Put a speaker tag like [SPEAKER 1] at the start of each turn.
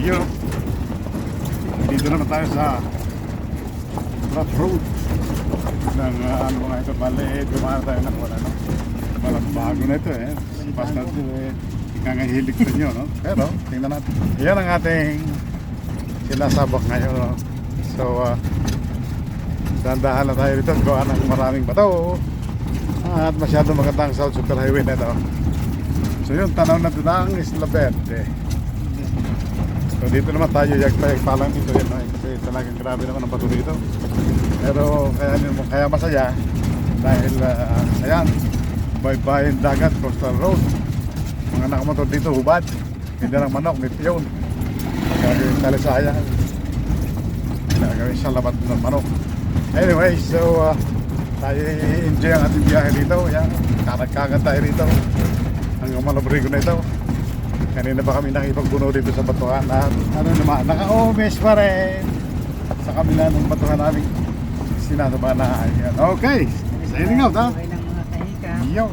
[SPEAKER 1] Europe. Dito naman tayo sa rough road ng ano mga ito, bali dumaan tayo ng wala, no? Walang bago na ito eh. Basta ito eh, ikangahilig sa inyo, no? Pero tingnan natin. Yan ang ating sinasabak ngayon, no? So dandahan na tayo dito, gawa ng maraming bato at masyado magandang South Super Highway na ito. So yun, tanaw na doon ang Isla Verde. So dito naman tayo, yagpayag pa lang dito yun, no? Kasi talagang grabe naman ang bato dito. Pero kaya masaya dahil ayan, baybayin dagat, coastal road. Mga nakamotor dito, hubad. Hindi lang manok, may piyon. Gagawin talisayang. Gagawin siya labat ng manok. Anyway, so tayo enjoy ang ating biyahe dito. Ayan, kakagad tayo dito hanggang Malabrigo na ito. Kanina ba kami nakipagbuno dito sa batuhan at ano naman, naka-omes pa rin sa kabila ng batuhan namin sinasaba na. Okay, signing out ha.
[SPEAKER 2] Okay lang mga kahika.
[SPEAKER 1] Yo.